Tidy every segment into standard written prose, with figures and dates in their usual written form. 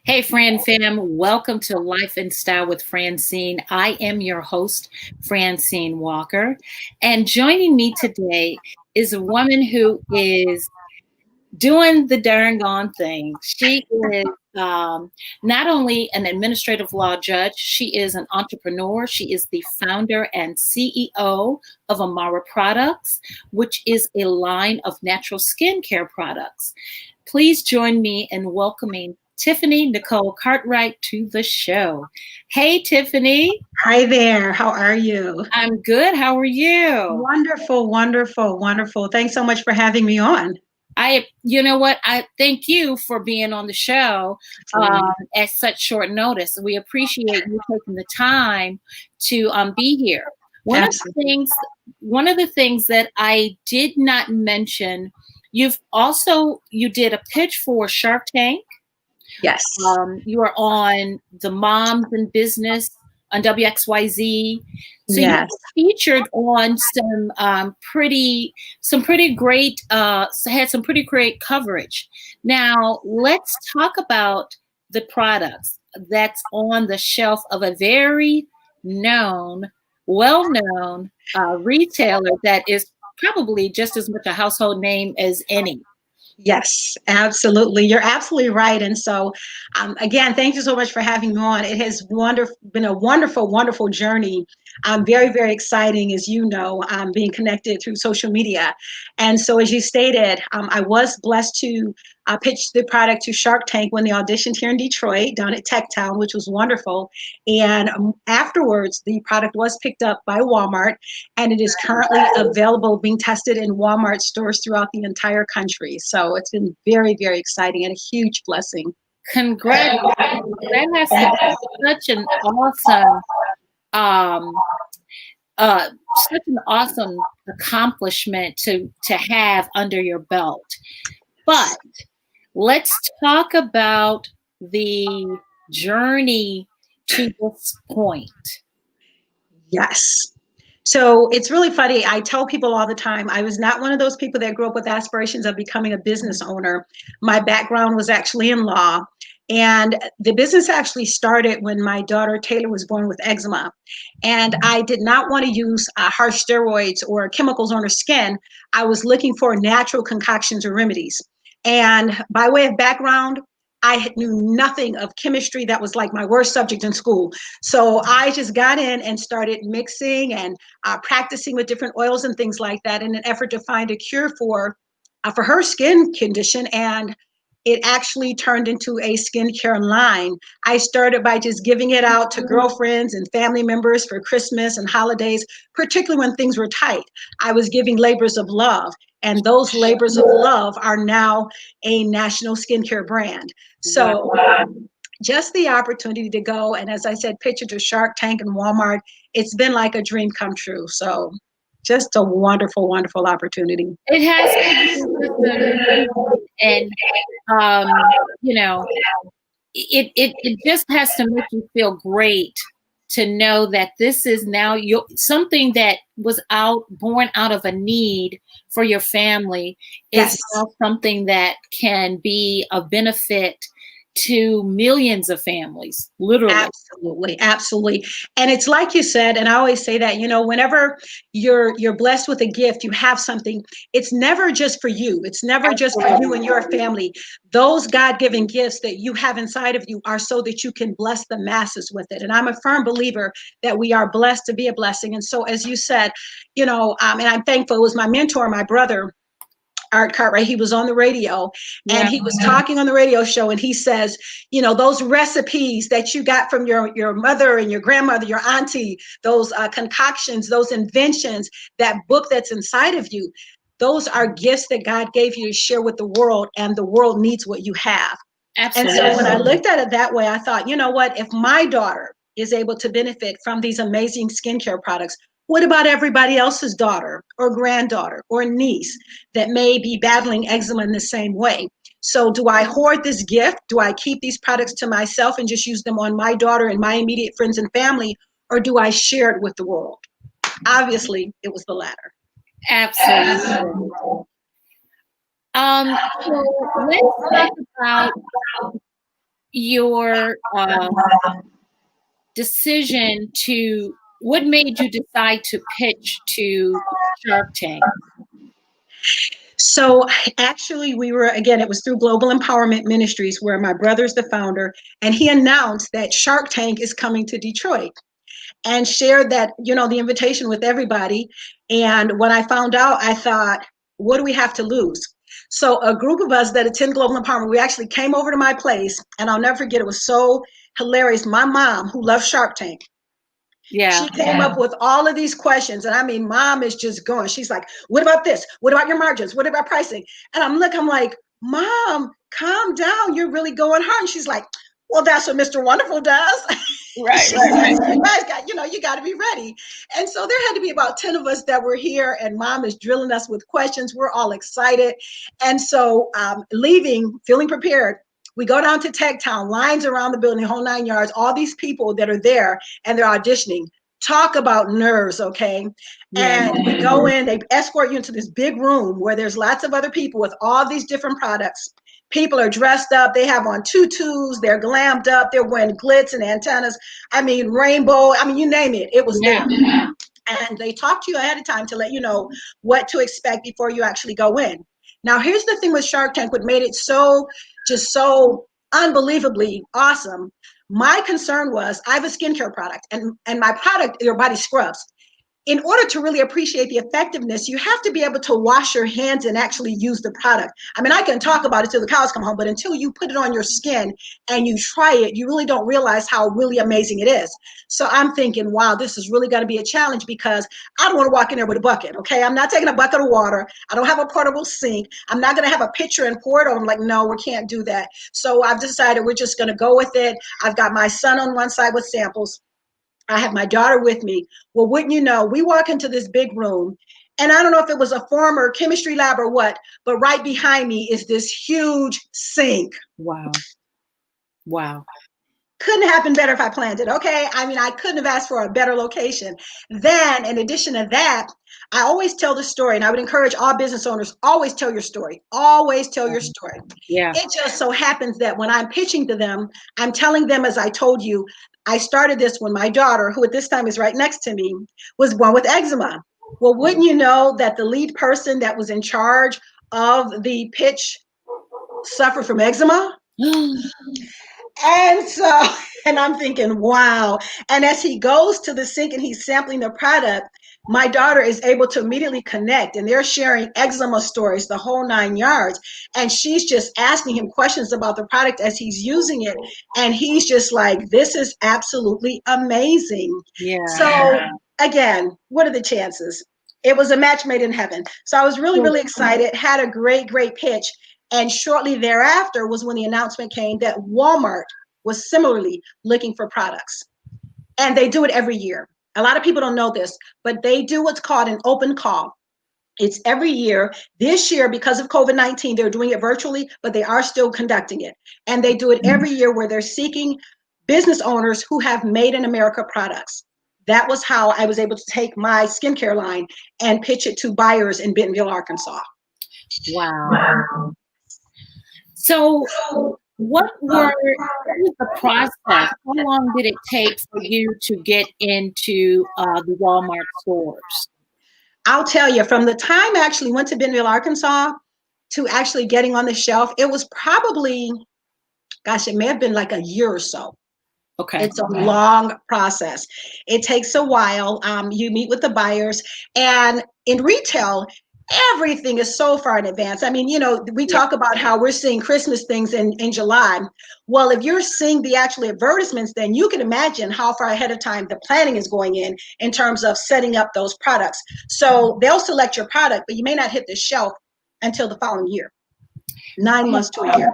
Hey, Fran fam, welcome to Life and Style with Francyne. I am your host, Francyne Walker. And joining me today is a woman who is doing the darn gone thing. She is not only an administrative law judge, she is an entrepreneur. She is the founder and CEO of Amarra Products, which is a line of natural skincare products. Please join me in welcoming Tiffany Nicole Cartwright to the show. Hey, Tiffany. Hi there. How are you? I'm good. How are you? Wonderful, wonderful, wonderful. Thanks so much for having me on. You know what? I thank you for being on the show at such short notice. We appreciate you taking the time to be here. Absolutely. One of the things that I did not mention, you did a pitch for Shark Tank. Yes. You are on the Moms in Business on WXYZ. So Yes. you featured on some pretty great had some pretty great coverage. Now let's talk about the products that's on the shelf of a very well-known retailer that is probably just as much a household name as any. Yes, absolutely. You're absolutely right. And so, again, thank you so much for having me on. It has been a wonderful, wonderful journey. Very, very exciting, as you know, being connected through social media. And so, as you stated, I was blessed to pitch the product to Shark Tank when they auditioned here in Detroit, down at Tech Town, which was wonderful. And afterwards, the product was picked up by Walmart, and it is currently available, being tested in Walmart stores throughout the entire country. So it's been very, very exciting and a huge blessing. Congratulations. That has to be um, such an awesome accomplishment to have under your belt. But let's talk about the journey to this point. Yes. So it's really funny. I tell people all the time, I was not one of those people that grew up with aspirations of becoming a business owner. My background was actually in law. And the business actually started when my daughter Taylor was born with eczema. And I did not want to use harsh steroids or chemicals on her skin. I was looking for natural concoctions or remedies. And by way of background, I knew nothing of chemistry. That was like my worst subject in school. So I just got in and started mixing and practicing with different oils and things like that in an effort to find a cure for her skin condition. And it actually turned into a skincare line. I started by just giving it out to girlfriends and family members for Christmas and holidays, particularly when things were tight. I was giving labors of love, and those labors of love are now a national skincare brand. So just the opportunity to go and, as I said, pitch it to Shark Tank and Walmart, it's been like a dream come true. So just a wonderful, wonderful opportunity. It has, and you know, it just has to make you feel great to know that this is now something that was born out of a need for your family is now something that can be a benefit to millions of families, literally. Absolutely, absolutely. And it's like you said, and I always say that, whenever you're blessed with a gift, you have something, it's never just for you. It's never just for you and your family. Those God-given gifts that you have inside of you are so that you can bless the masses with it. And I'm a firm believer that we are blessed to be a blessing. And so, as you said, and I'm thankful, it was my mentor, my brother, Art Cartwright. He was on the radio, and he was talking on the radio show, and he says, those recipes that you got from your mother and your grandmother, your auntie, those concoctions, those inventions, that book that's inside of you, those are gifts that God gave you to share with the world, and the world needs what you have. Absolutely. And so when I looked at it that way, I thought, you know what, if my daughter is able to benefit from these amazing skincare products, what about everybody else's daughter or granddaughter or niece that may be battling eczema in the same way? So do I hoard this gift? Do I keep these products to myself and just use them on my daughter and my immediate friends and family? Or do I share it with the world? Obviously, it was the latter. Absolutely. So let's talk about your decision to, what made you decide to pitch to Shark Tank? So actually, we were, again, it was through Global Empowerment Ministries, where my brother's the founder, and he announced that Shark Tank is coming to Detroit and shared that, the invitation with everybody. And when I found out, I thought, what do we have to lose? So a group of us that attend Global Empowerment, we actually came over to my place, and I'll never forget, it was so hilarious. My mom, who loves Shark Tank, she came up with all of these questions. And I mean, mom is just going, she's like, what about this? What about your margins? What about pricing? And I'm like, Mom, calm down. You're really going hard. And she's like, well, that's what Mr. Wonderful does. Right. You guys got, you got to be ready. And so there had to be about 10 of us that were here, and mom is drilling us with questions. We're all excited. And so leaving, feeling prepared, we go down to Tech Town, lines around the building, whole 9 yards, all these people that are there and they're auditioning. Talk about nerves, okay? Yeah. And we go in, they escort you into this big room where there's lots of other people with all these different products. People are dressed up, they have on tutus, they're glammed up, they're wearing glitz and antennas. I mean, rainbow, I mean, you name it, it was there. And they talk to you ahead of time to let you know what to expect before you actually go in. Now, here's the thing with Shark Tank, what made it so unbelievably awesome. My concern was, I have a skincare product, and my product, your body scrubs. In order to really appreciate the effectiveness, you have to be able to wash your hands and actually use the product. I mean, I can talk about it till the cows come home, but until you put it on your skin and you try it, you really don't realize how really amazing it is. So I'm thinking, wow, this is really going to be a challenge, because I don't want to walk in there with a bucket, okay? I'm not taking a bucket of water. I don't have a portable sink. I'm not going to have a pitcher and pour it on. I'm like, no, we can't do that. So I've decided we're just going to go with it. I've got my son on one side with samples. I have my daughter with me. Well, wouldn't you know, we walk into this big room, and I don't know if it was a former chemistry lab or what, but right behind me is this huge sink. Wow. Couldn't happen better if I planned it, okay? I mean, I couldn't have asked for a better location. Then, in addition to that, I always tell the story, and I would encourage all business owners, always tell your story. Always tell your story. Yeah. It just so happens that when I'm pitching to them, I'm telling them, as I told you, I started this when my daughter, who at this time is right next to me, was born with eczema. Well, wouldn't you know that the lead person that was in charge of the pitch suffered from eczema? And so, and I'm thinking, wow. And as he goes to the sink and he's sampling the product, my daughter is able to immediately connect, and they're sharing eczema stories, the whole 9 yards. And she's just asking him questions about the product as he's using it. And he's just like, this is absolutely amazing. Yeah. So again, what are the chances? It was a match made in heaven. So I was really, really excited, had a great, great pitch. And shortly thereafter was when the announcement came that Walmart was similarly looking for products. And they do it every year. A lot of people don't know this, but they do what's called an open call. It's every year. This year, because of COVID-19, they're doing it virtually, but they are still conducting it. And they do it every year, where they're seeking business owners who have made in America products. That was how I was able to take my skincare line and pitch it to buyers in Bentonville, Arkansas. Wow. So what was the process? How long did it take for you to get into the Walmart stores? I'll tell you, from the time I actually went to Bentonville, Arkansas, to actually getting on the shelf, it was probably, gosh, it may have been like a year or so. Okay. It's a long process. It takes a while. You meet with the buyers, and in retail, everything is so far in advance. I mean, we talk about how we're seeing Christmas things in July. Well, if you're seeing the actual advertisements, then you can imagine how far ahead of time the planning is going in terms of setting up those products. So they'll select your product, but you may not hit the shelf until the following year. 9 months to a year.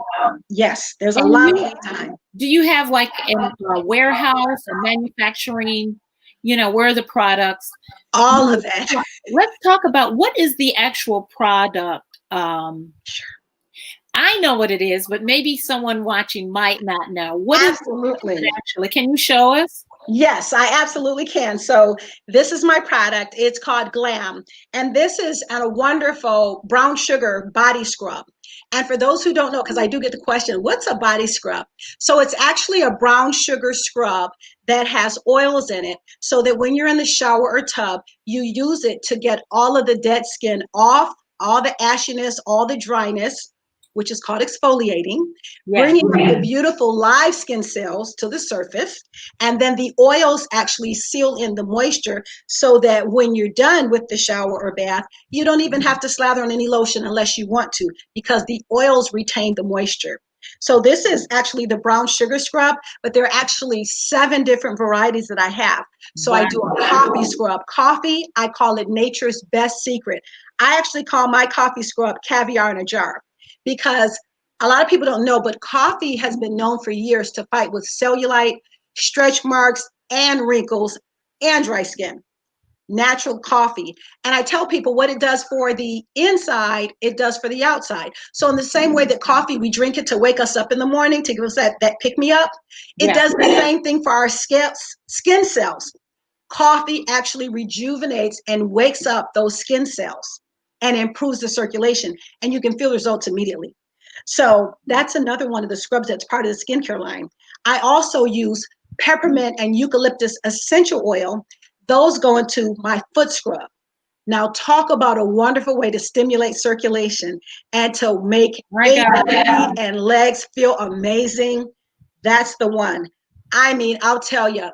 Yes, there's a lot of time. Do you have like a warehouse, a manufacturing, where are the products? All of that. Let's talk about, what is the actual product? Sure. I know what it is, but maybe someone watching might not know. What Absolutely. is it actually? Can you show us? Yes, I absolutely can. So this is my product. It's called Glam. And this is a wonderful brown sugar body scrub. And for those who don't know, because I do get the question, what's a body scrub? So it's actually a brown sugar scrub that has oils in it so that when you're in the shower or tub, you use it to get all of the dead skin off, all the ashiness, all the dryness, which is called exfoliating, bringing the beautiful live skin cells to the surface. And then the oils actually seal in the moisture so that when you're done with the shower or bath, you don't even have to slather on any lotion unless you want to, because the oils retain the moisture. So this is actually the brown sugar scrub, but there are actually 7 different varieties that I have. So I do a coffee scrub. Coffee, I call it nature's best secret. I actually call my coffee scrub caviar in a jar, because a lot of people don't know, but coffee has been known for years to fight with cellulite, stretch marks, and wrinkles, and dry skin. Natural coffee. And I tell people what it does for the inside, it does for the outside. So in the same way that coffee, we drink it to wake us up in the morning, to give us that pick me up, it does the same thing for our skin cells. Coffee actually rejuvenates and wakes up those skin cells and improves the circulation, and you can feel results immediately. So that's another one of the scrubs that's part of the skincare line. I also use peppermint and eucalyptus essential oil. Those go into my foot scrub. Now, talk about a wonderful way to stimulate circulation and to make feet and legs feel amazing. That's the one. I mean, I'll tell you,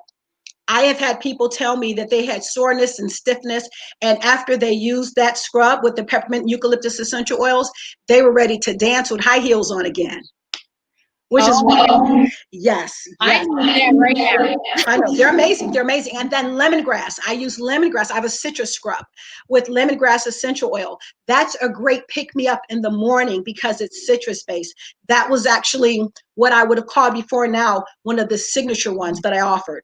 I have had people tell me that they had soreness and stiffness, and after they used that scrub with the peppermint and eucalyptus essential oils, they were ready to dance with high heels on again. Which is wonderful. Yes. I know that right now. I know, they're amazing. They're amazing. And then lemongrass. I use lemongrass. I have a citrus scrub with lemongrass essential oil. That's a great pick me up in the morning because it's citrus based. That was actually what I would have called before now one of the signature ones that I offered.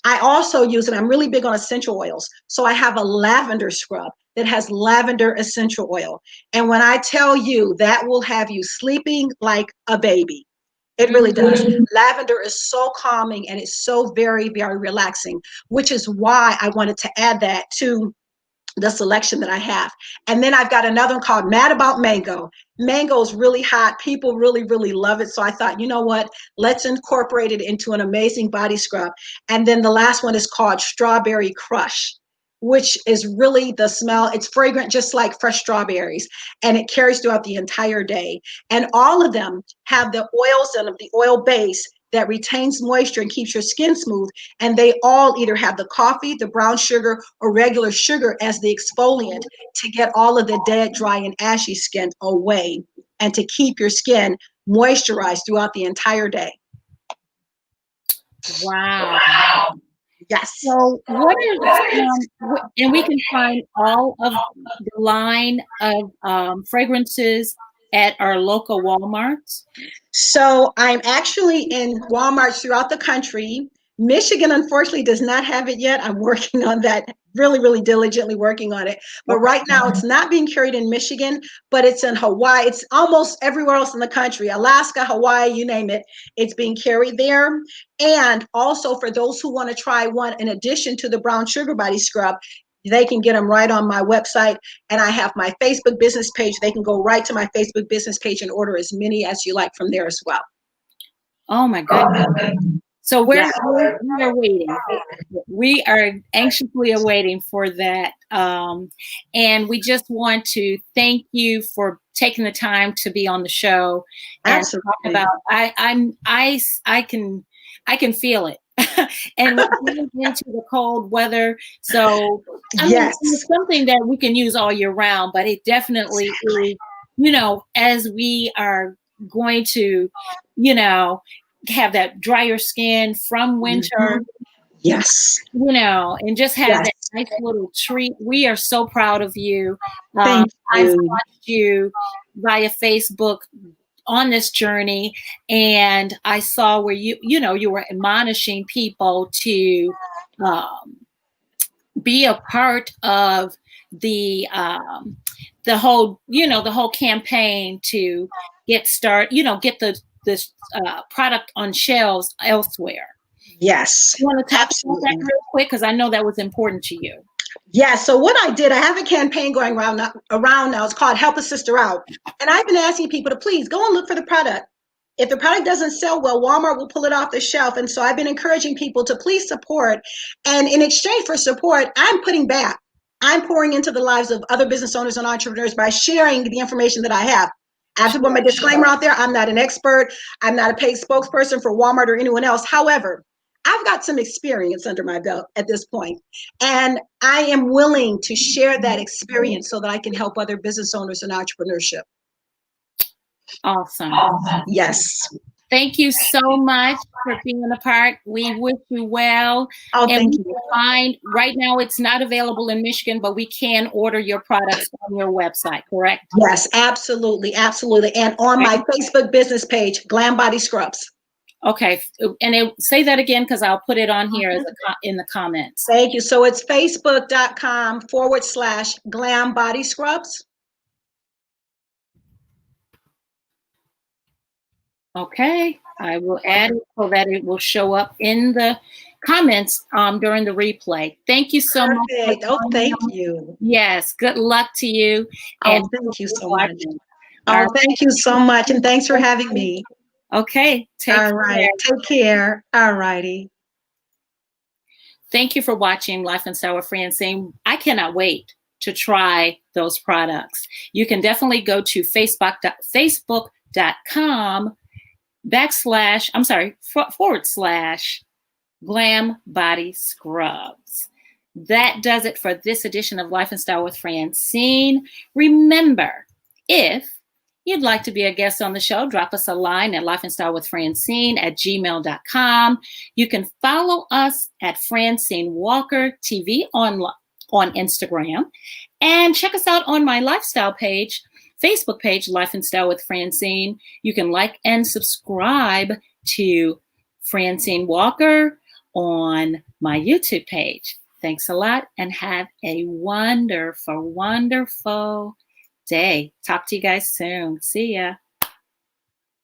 I also use, and I'm really big on essential oils, so I have a lavender scrub that has lavender essential oil. And when I tell you, that will have you sleeping like a baby. It really does. Lavender is so calming and it's so very, very relaxing, which is why I wanted to add that to the selection that I have. And then I've got another one called Mad About Mango. Mango is really hot. People really, really love it. So I thought, you know what? Let's incorporate it into an amazing body scrub. And then the last one is called Strawberry Crush, which is really the smell. It's fragrant, just like fresh strawberries, and it carries throughout the entire day. And all of them have the oils in them, the oil base that retains moisture and keeps your skin smooth. And they all either have the coffee, the brown sugar, or regular sugar as the exfoliant to get all of the dead, dry, and ashy skin away and to keep your skin moisturized throughout the entire day. Wow. Yes. So what is, and we can find all of the line of fragrances at our local Walmarts? So I'm actually in Walmarts throughout the country. Michigan, unfortunately, does not have it yet. I'm working on that, really, really diligently working on it. But right now, it's not being carried in Michigan, but it's in Hawaii. It's almost everywhere else in the country. Alaska, Hawaii, you name it. It's being carried there. And also for those who want to try one in addition to the brown sugar body scrub, they can get them right on my website. And I have my Facebook business page. They can go right to my Facebook business page and order as many as you like from there as well. Oh my goodness. So we are waiting. We are anxiously awaiting for that. And we just want to thank you for taking the time to be on the show and talk about, I can feel it. And we're getting into the cold weather. So I mean, it's something that we can use all year round, but it definitely is, as we are going to, have that drier skin from winter. Yes. And just have that nice little treat. We are so proud of you. Thank you. I've watched you via Facebook on this journey, and I saw where you were admonishing people to be a part of the whole campaign to get get this product on shelves elsewhere. Yes. You want to talk about that real quick, because I know that was important to you. Yeah, so what I did, I have a campaign going around now. It's called Help a Sister Out. And I've been asking people to please go and look for the product. If the product doesn't sell well, Walmart will pull it off the shelf. And so I've been encouraging people to please support. And in exchange for support, I'm putting back. I'm pouring into the lives of other business owners and entrepreneurs by sharing the information that I have. I have to put my disclaimer out there. I'm not an expert. I'm not a paid spokesperson for Walmart or anyone else. However, I've got some experience under my belt at this point, and I am willing to share that experience so that I can help other business owners in entrepreneurship. Awesome. Yes. Thank you so much for being a part. We wish you well. Oh, and thank we you. find right now it's not available in Michigan, but we can order your products on your website, correct? Yes, absolutely, absolutely. And on my Facebook business page, Glam Body Scrubs. Okay, and say that again because I'll put it on here in the comments. Thank you. So it's facebook.com/Glam Body Scrubs. Okay, I will add it so that it will show up in the comments during the replay. Thank you so much. Oh, thank you. Yes, good luck to you. Oh, thank you so much. Oh, thank you so much. And thanks for having me. Okay, all right. Take care. All righty. Thank you for watching Life and Style with Francyne. I cannot wait to try those products. You can definitely go to facebook.com//Glam Body Scrubs. That does it for this edition of Life and Style with Francyne. Remember, if you'd like to be a guest on the show, drop us a line at lifeandstylewithfrancine@gmail.com. You can follow us at Francyne Walker TV on Instagram, and check us out on my lifestyle page, Facebook page, Life and Style with Francyne. You can like and subscribe to Francyne Walker on my YouTube page. Thanks a lot and have a wonderful, wonderful day. Talk to you guys soon. See ya.